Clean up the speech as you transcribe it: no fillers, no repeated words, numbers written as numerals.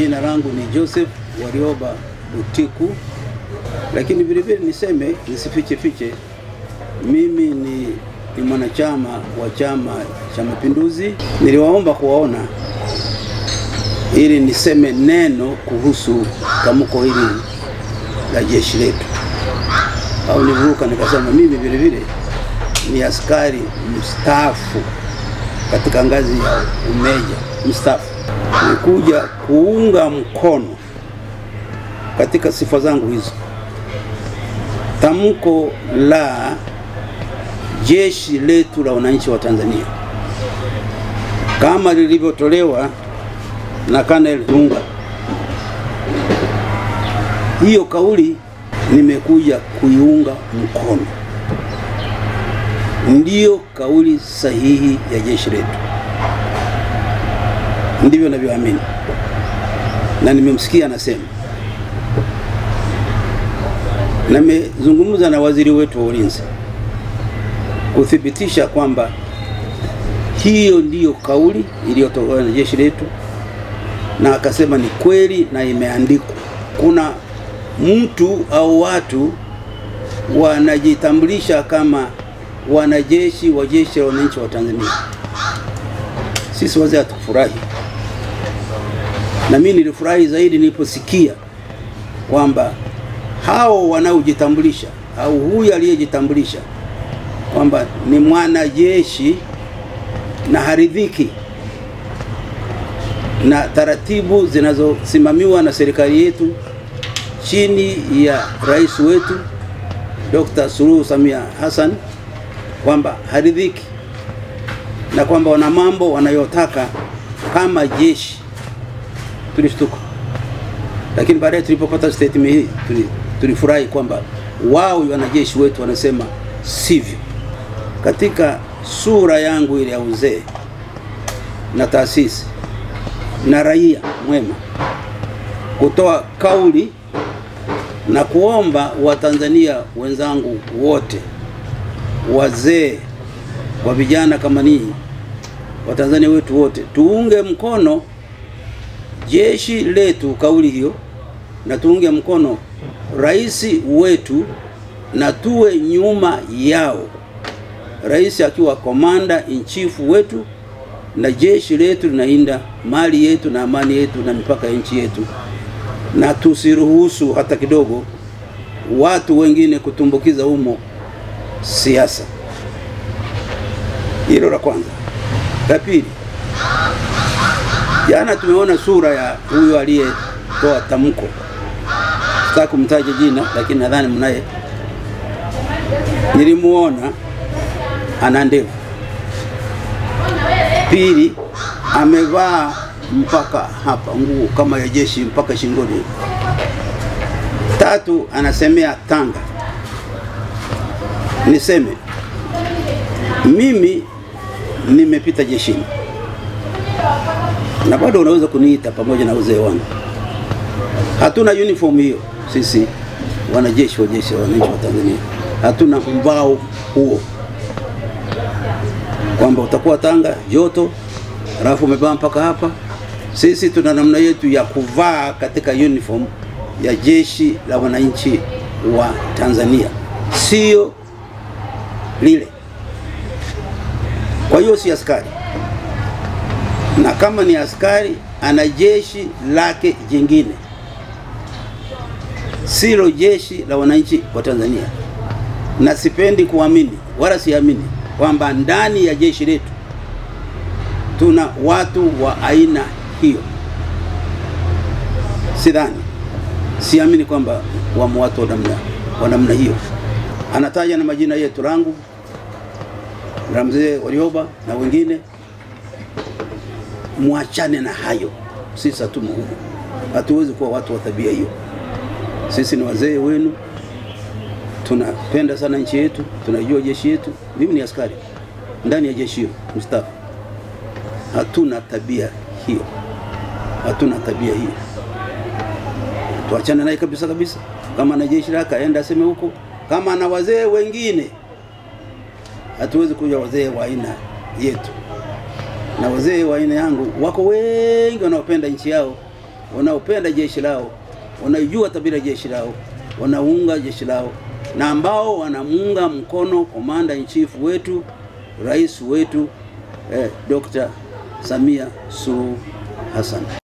Jina langu ni Joseph Warioba Butiku, lakini vile vile niseme, nisifiche, mimi ni mwanachama wa Chama cha Mapinduzi. Niliwaomba kuwaona ili niseme neno kuhusu tamko hili la jeshi letu, au nivuka nikasema mimi vile vile ni askari mstaafu katika ngazi ya umeja mstaafu. Nikuja kuunga mkono katika sifa zangu hizo tamko la jeshi letu la wananchi wa Tanzania kama lilivyotolewa na Kanali Dunga. Hiyo kauli nimekuja kuiunga mkono, ndiyo kauli sahihi ya jeshi letu, ndivyo ninavyoamini, na nimemsikia anasema. Nimezungumza na waziri wetu wa ulinzi kuthibitisha kwamba hiyo ndiyo kauli iliyotolewa na jeshi letu, na akasema ni kweli na imeandikwa. Kuna mtu au watu wanajitambulisha kama wanajeshi wa jeshi la wananchi wa Tanzania. Sisi wazee hatukufurahi, na mimi nilifurahi zaidi niliposikia kwamba hao wanaojitambulisha au huyu aliyejitambulisha kwamba ni mwanajeshi na haridhiki na taratibu zinazosimamiwa na serikali yetu chini ya rais wetu Dr. Suluhu Samia Hassan, kwamba haridhiki na kwamba wana mambo wanayotaka kama jeshi. Tulishtuka, lakini baadaye tulipopata statement hii tulifurahi kwamba wao wanajeshi wetu wanasema sivyo. Katika sura yangu ile ya uzee na taasisi na raia mwema, kutoa kauli na kuomba Watanzania wenzangu wote, wazee wa vijana kama ninyi, Watanzania wetu wote, tuunge mkono jeshi letu kauli hiyo, na tuunge mkono rais wetu na tuwe nyuma yao, rais akiwa commander in chief wetu, na jeshi letu linalinda mali yetu na amani yetu na mipaka ya nchi yetu, na tusiruhusu hata kidogo watu wengine kutumbukiza humo siasa. Hilo la kwanza. La pili, jana tumeona sura ya huyo aliyetoa tamko. Sitaki kumtaja jina, lakini nadhani mnaye. Nilimuona ana ndevu. Pili, amevaa mpaka hapa nguo kama ya jeshi mpaka shingoni. Tatu, anasemea Tanga. Niseme mimi nimepita jeshini, na bado unaweza kuniita pamoja na uzee wangu. Hatuna uniform hiyo sisi wanajeshi wa jeshi la wananchi wa Tanzania. Hatuna mbao huo kwamba utakuwa Tanga joto alafu umevaa mpaka hapa. Sisi tuna namna yetu ya kuvaa katika uniform ya jeshi la wananchi wa Tanzania, sio lile. Kwa hiyo si askari, na kama ni askari ana jeshi lake jingine, silo jeshi la wananchi wa Tanzania. Na sipendi kuamini wala siamini kwamba ndani ya jeshi letu tuna watu wa aina hiyo. Sidhani, siamini kwamba watu wa namna hiyo. Anataja na majina yetu, langu la mzee Warioba na wengine. Muachane na hayo. Sisi hatumo huko, hatuwezi kuwa watu wa tabia hiyo. Sisi ni wazee wenu, tunapenda sana nchi yetu, tunajua jeshi yetu. Mimi ni askari ndani ya jeshi hiyo mstaafu. Hatuna tabia hiyo, hatuna tabia hiyo. Tuachane naye kabisa. Kama na jeshi lake aenda aseme huko, kama na wazee wengine. Hatuwezi kuja wazee wa aina yetu, na wazee wa aina yangu wako wengi wanaopenda nchi yao wanaopenda jeshi lao, wanaijua tabia jeshi lao, wanaunga jeshi lao, na ambao wanamuunga mkono Commander in Chief wetu, rais wetu Dr. Samia Suluhu Hassan.